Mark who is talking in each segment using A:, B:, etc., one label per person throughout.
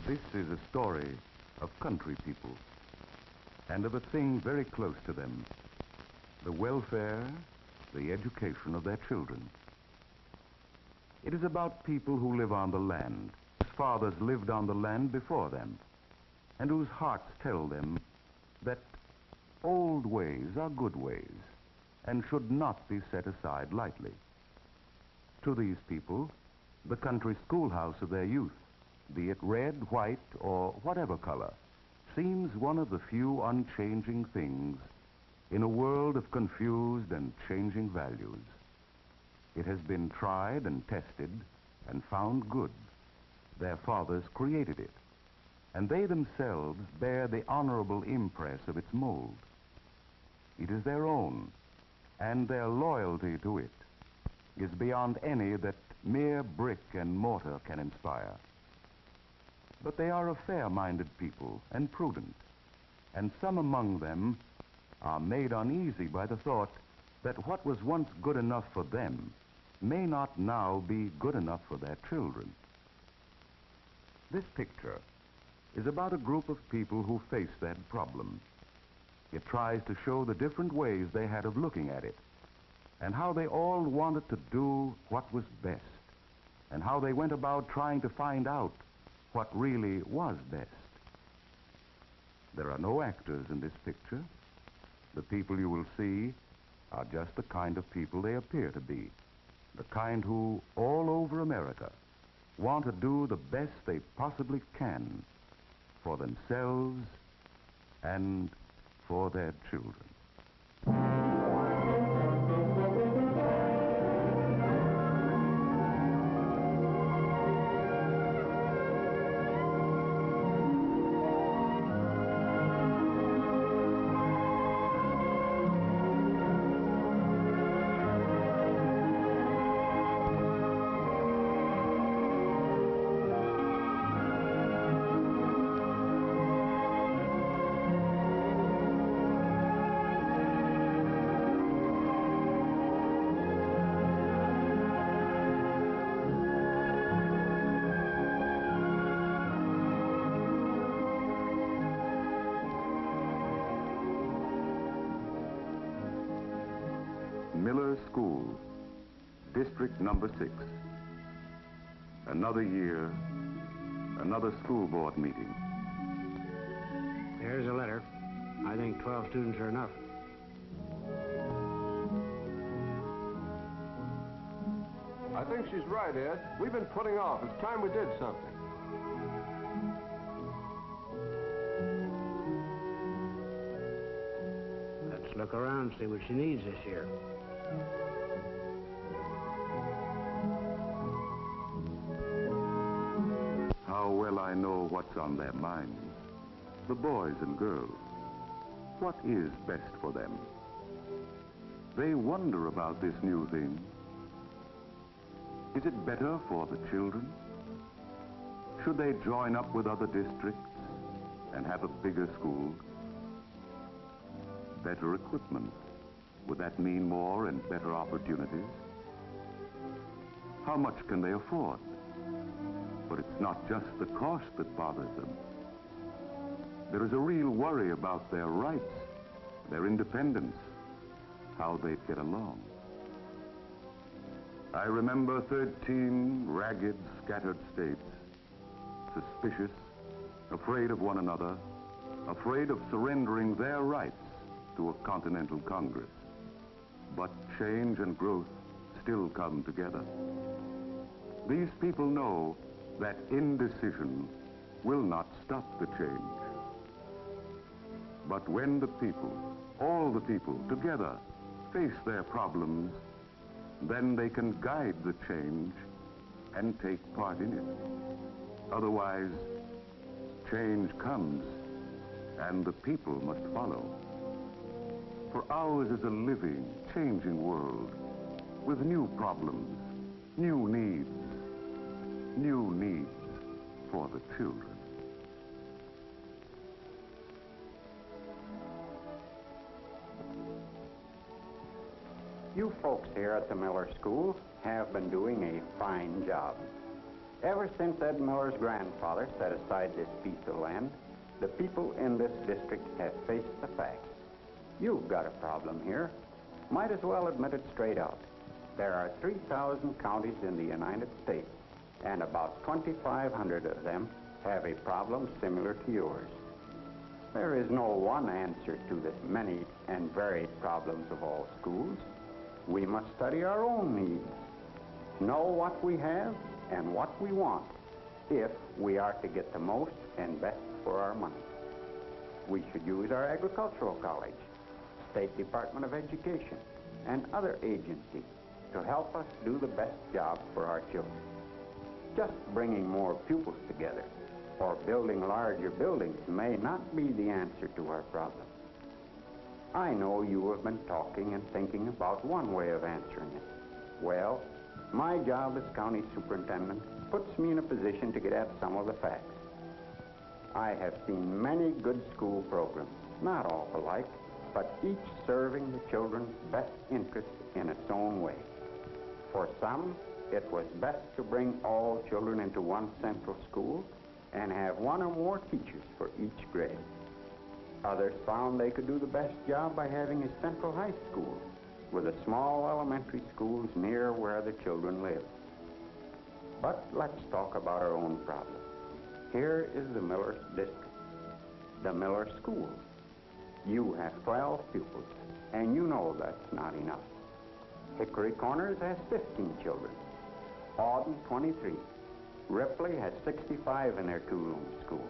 A: This is a story of country people and of a thing very close to them, the welfare, the education of their children. It is about people who live on the land, whose fathers lived on the land before them, and whose hearts tell them that old ways are good ways and should not be set aside lightly. To these people, the country schoolhouse of their youth, be it red, white, or whatever color, seems one of the few unchanging things in a world of confused and changing values. It has been tried and tested and found good. Their fathers created it, and they themselves bear the honorable impress of its mold. It is their own, and their loyalty to it is beyond any that mere brick and mortar can inspire. But they are a fair-minded people and prudent, and some among them are made uneasy by the thought that what was once good enough for them may not now be good enough for their children. This picture is about a group of people who face that problem. It tries to show the different ways they had of looking at it, and how they all wanted to do what was best, and how they went about trying to find out what really was best. There are no actors in this picture. The people you will see are just the kind of people they appear to be, the kind who, all over America, want to do the best they possibly can for themselves and for their children. Miller School, District Number 6. Another year, another school board meeting.
B: Here's a letter. I think 12 students are enough.
C: I think she's right, Ed. We've been putting off. It's time we did something.
B: Let's look around, see what she needs this year.
A: How well I know what's on their minds, the boys and girls. What is best for them? They wonder about this new thing. Is it better for the children? Should they join up with other districts and have a bigger school? Better equipment. Would that mean more and better opportunities? How much can they afford? But it's not just the cost that bothers them. There is a real worry about their rights, their independence, how they'd get along. I remember 13 ragged, scattered states, suspicious, afraid of one another, afraid of surrendering their rights to a continental Congress. But change and growth still come together. These people know that indecision will not stop the change. But when the people, all the people together, face their problems, then they can guide the change and take part in it. Otherwise, change comes and the people must follow. For ours is a living, changing world with new problems, new needs for the children.
D: You folks here at the Miller School have been doing a fine job. Ever since Ed Miller's grandfather set aside this piece of land, the people in this district have faced the facts. You've got a problem here. Might as well admit it straight out. There are 3,000 counties in the United States, and about 2,500 of them have a problem similar to yours. There is no one answer to the many and varied problems of all schools. We must study our own needs, know what we have and what we want, if we are to get the most and best for our money. We should use our agricultural college, State Department of Education, and other agencies to help us do the best job for our children. Just bringing more pupils together or building larger buildings may not be the answer to our problem. I know you have been talking and thinking about one way of answering it. Well, my job as county superintendent puts me in a position to get at some of the facts. I have seen many good school programs, not all alike, but each serving the children's best interests in its own way. For some, it was best to bring all children into one central school and have one or more teachers for each grade. Others found they could do the best job by having a central high school with a small elementary schools near where the children live. But let's talk about our own problem. Here is the Miller district, the Miller School. You have 12 pupils, and you know that's not enough. Hickory Corners has 15 children, Auden 23. Ripley has 65 in their two-room school.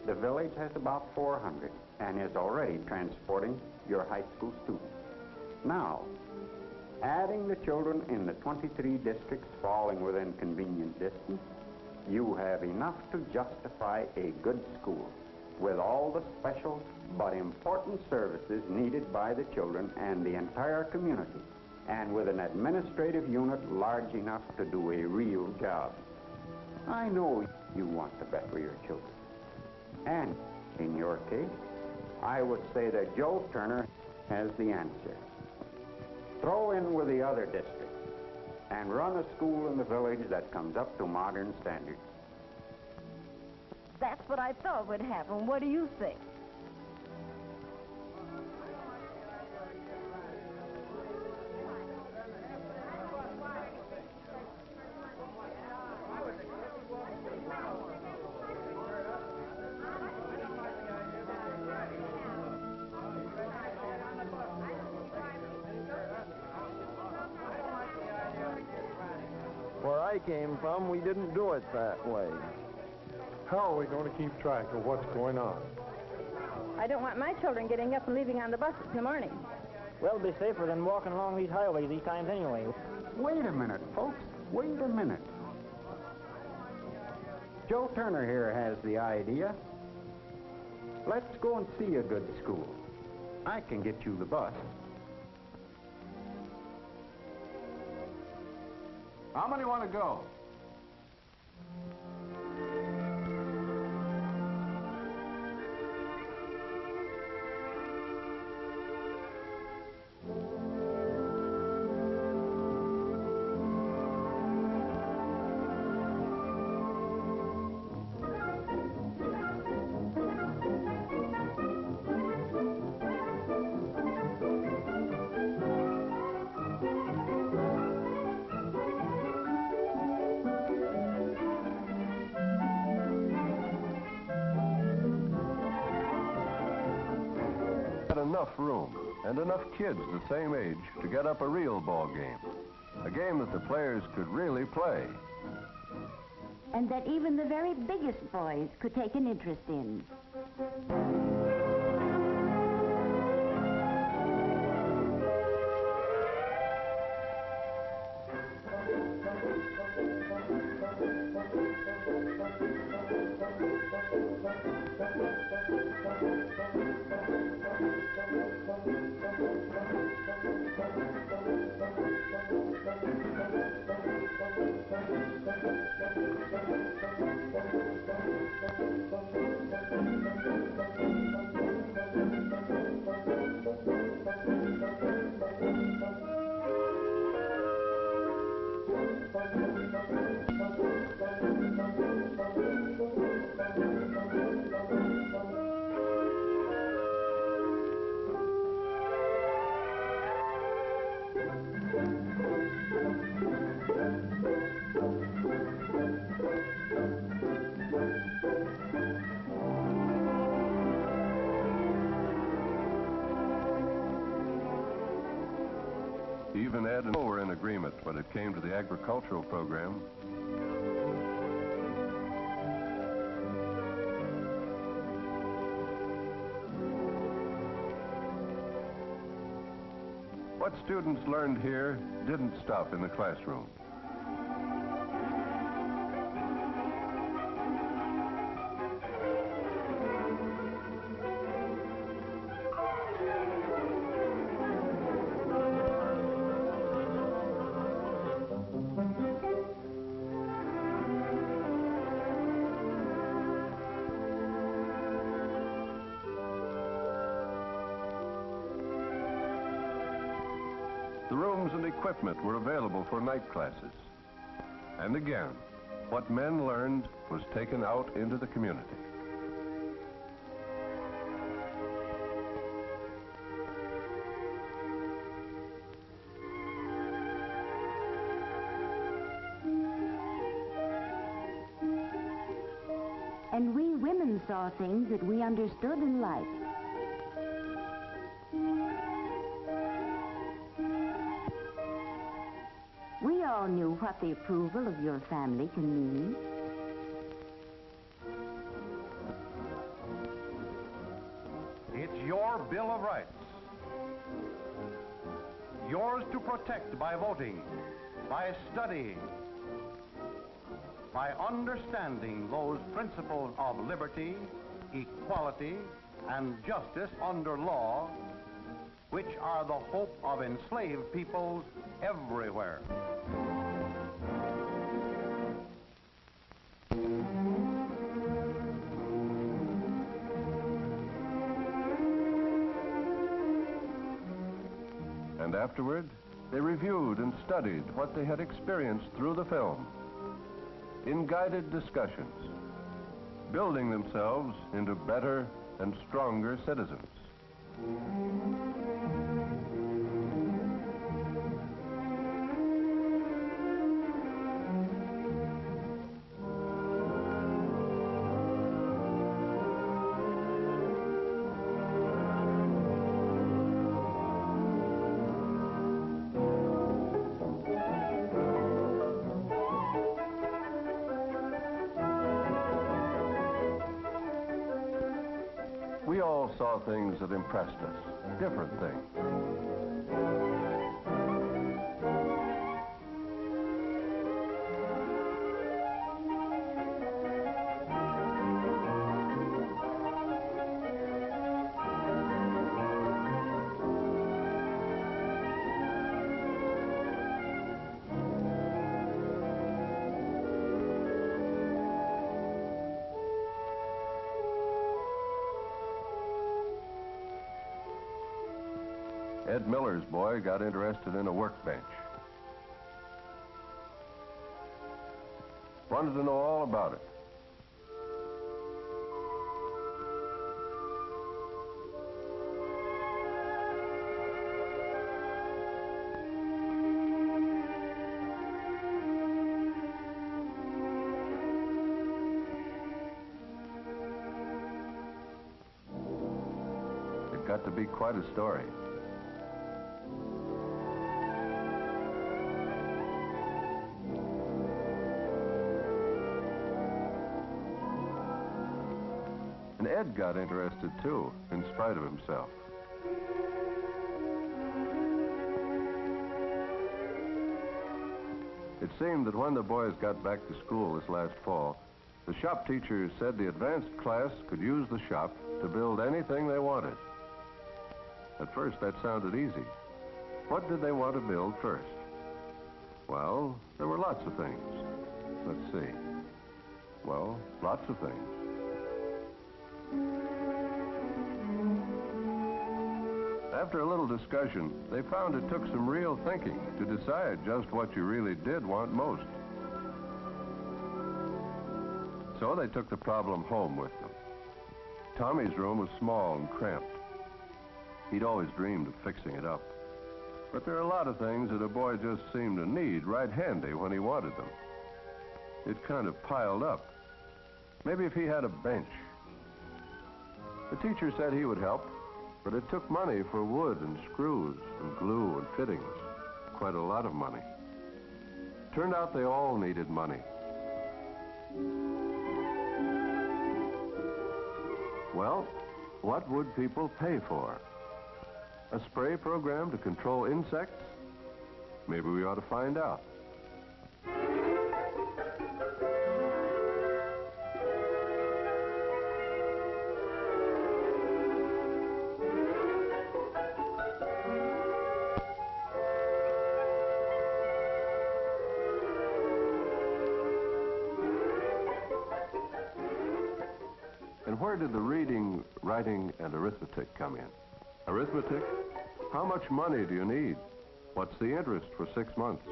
D: The village has about 400 and is already transporting your high school students. Now, adding the children in the 23 districts falling within convenient distance, you have enough to justify a good school with all the special but important services needed by the children and the entire community, and with an administrative unit large enough to do a real job. I know you want the best for your children. And in your case, I would say that Joe Turner has the answer. Throw in with the other districts and run a school in the village that comes up to modern standards.
E: That's what I thought would happen. What do you think?
F: Where I came from, we didn't do it that way.
C: How are we going to keep track of what's going on?
E: I don't want my children getting up and leaving on the buses in the morning.
G: Well, it'll be safer than walking along these highways these times anyway.
D: Wait a minute, folks. Wait a minute. Joe Turner here has the idea. Let's go and see a good school. I can get you the bus.
C: How many want to go? Enough room and enough kids the same age to get up a real ball game, a game that the players could really play.
H: And that even the very biggest boys could take an interest in.
C: Even Ed and Joe were in agreement when it came to the agricultural program. What students learned here didn't stop in the classroom. The rooms and equipment were available for night classes. And again, what men learned was taken out into the community.
H: And we women saw things that we understood and liked. We all knew what the approval of your family can mean.
A: It's your Bill of Rights. Yours to protect by voting, by studying, by understanding those principles of liberty, equality, and justice under law, which are the hope of enslaved peoples everywhere.
C: And afterward, they reviewed and studied what they had experienced through the film in guided discussions, building themselves into better and stronger citizens. We all saw things that impressed us, different things. Ed Miller's boy got interested in a workbench. Wanted to know all about it. It got to be quite a story. And Ed got interested, too, in spite of himself. It seemed that when the boys got back to school this last fall, the shop teacher said the advanced class could use the shop to build anything they wanted. At first, that sounded easy. What did they want to build first? Well, there were lots of things. Let's see. Well, lots of things. After a little discussion, they found it took some real thinking to decide just what you really did want most. So they took the problem home with them. Tommy's room was small and cramped. He'd always dreamed of fixing it up. But there are a lot of things that a boy just seemed to need right handy when he wanted them. It kind of piled up. Maybe if he had a bench. The teacher said he would help, but it took money for wood and screws and glue and fittings. quite a lot of money. Turned out they all needed money. Well, what would people pay for? A spray program to control insects? Maybe we ought to find out. And where did the reading, writing, and arithmetic come in? Arithmetic? How much money do you need? What's the interest for 6 months?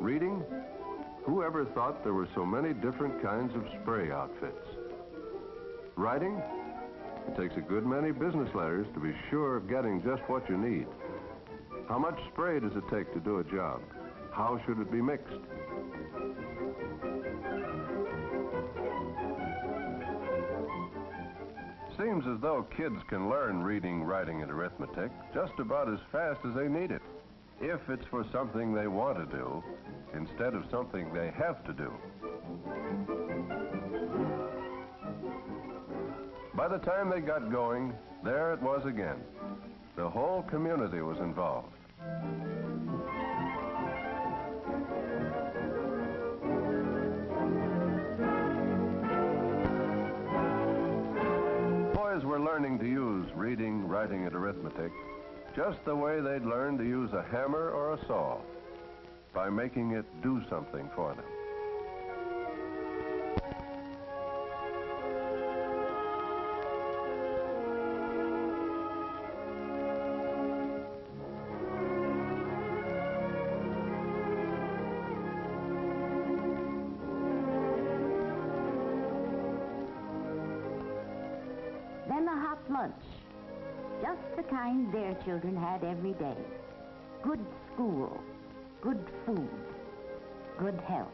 C: Reading? Who ever thought there were so many different kinds of spray outfits? Writing? It takes a good many business letters to be sure of getting just what you need. How much spray does it take to do a job? How should it be mixed? Seems as though kids can learn reading, writing, and arithmetic just about as fast as they need it, if it's for something they want to do instead of something they have to do. By the time they got going, there it was again. The whole community was involved. Boys were learning to use reading, writing, and arithmetic just the way they'd learn to use a hammer or a saw, by making it do something for them.
H: Then a hot lunch, just the kind their children had every day. Good school, good food, good health.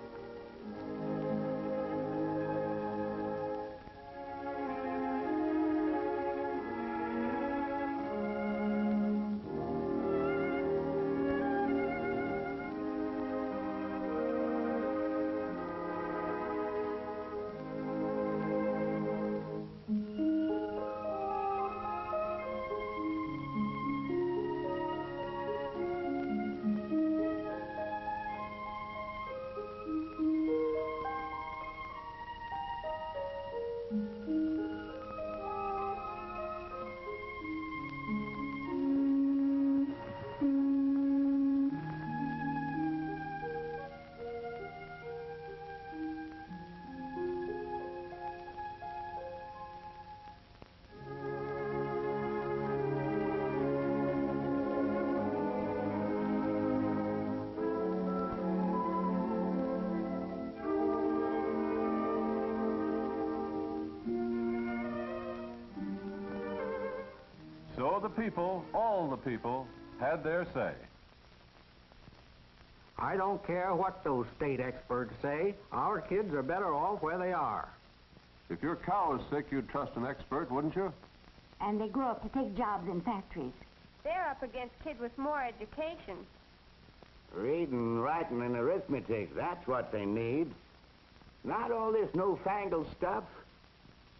H: So the people, all the people, had their say.
B: I don't care what those state experts say. Our kids are better off where they are.
C: If your cow is sick, you'd trust an expert, wouldn't you?
H: And they grow up to take jobs in factories.
E: They're up against kids with more education.
B: Reading, writing, and arithmetic, that's what they need. Not all this newfangled stuff.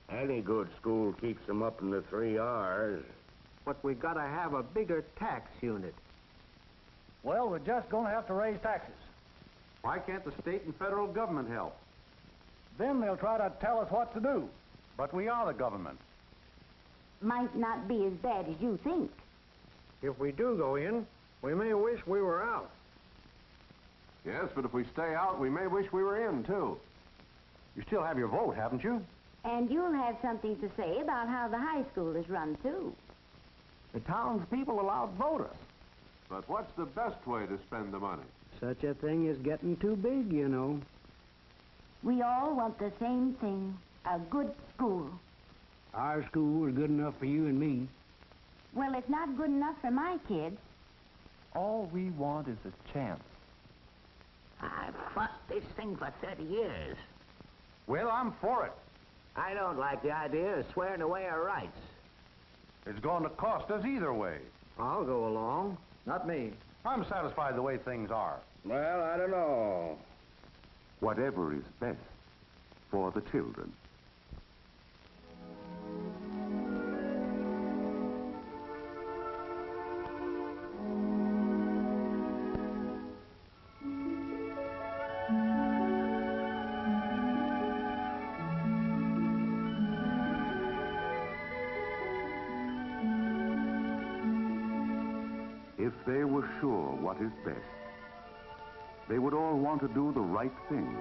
B: Any good school keeps them up in the 3 R's. But we gotta have a bigger tax unit.
G: Well, we're just going to have to raise taxes.
B: Why can't the state and federal government help?
G: Then they'll try to tell us what to do. But we are the government.
H: Might not be as bad as you think.
B: If we do go in, we may wish we were out.
C: Yes, but if we stay out, we may wish we were in, too.
B: You still have your vote, haven't you?
H: And you'll have something to say about how the high school is run, too.
B: The townspeople allowed voters.
C: But what's the best way to spend the money?
B: Such a thing is getting too big, you know.
H: We all want the same thing, a good school.
B: Our school is good enough for you and me.
H: Well, it's not good enough for my kids.
I: All we want is a chance.
B: I've fought this thing for 30 years.
G: Well, I'm for it.
B: I don't like the idea of swearing away our rights.
G: It's going to cost us either way.
B: I'll go along.
F: Not me.
G: I'm satisfied the way things are.
B: Well, I don't know.
A: Whatever is best for the children. If they were sure what is best, they would all want to do the right thing.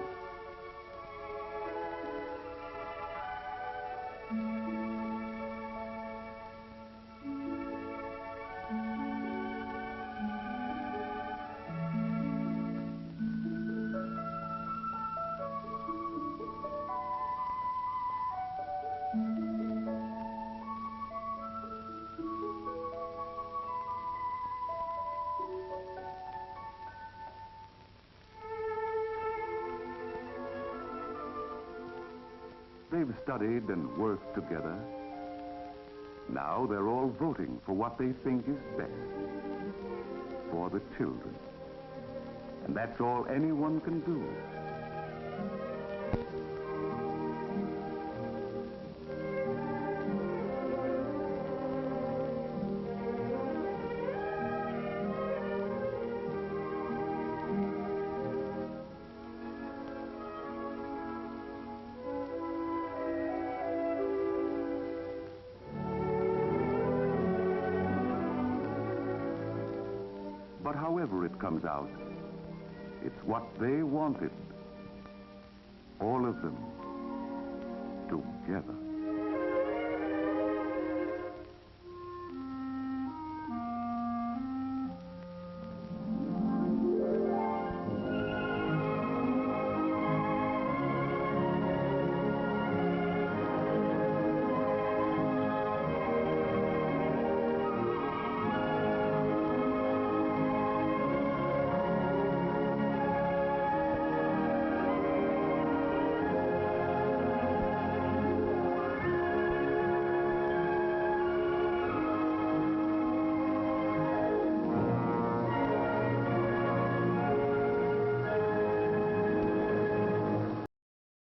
A: They've studied and worked together. Now they're all voting for what they think is best for the children. And that's all anyone can do. But however it comes out, it's what they wanted. All of them together.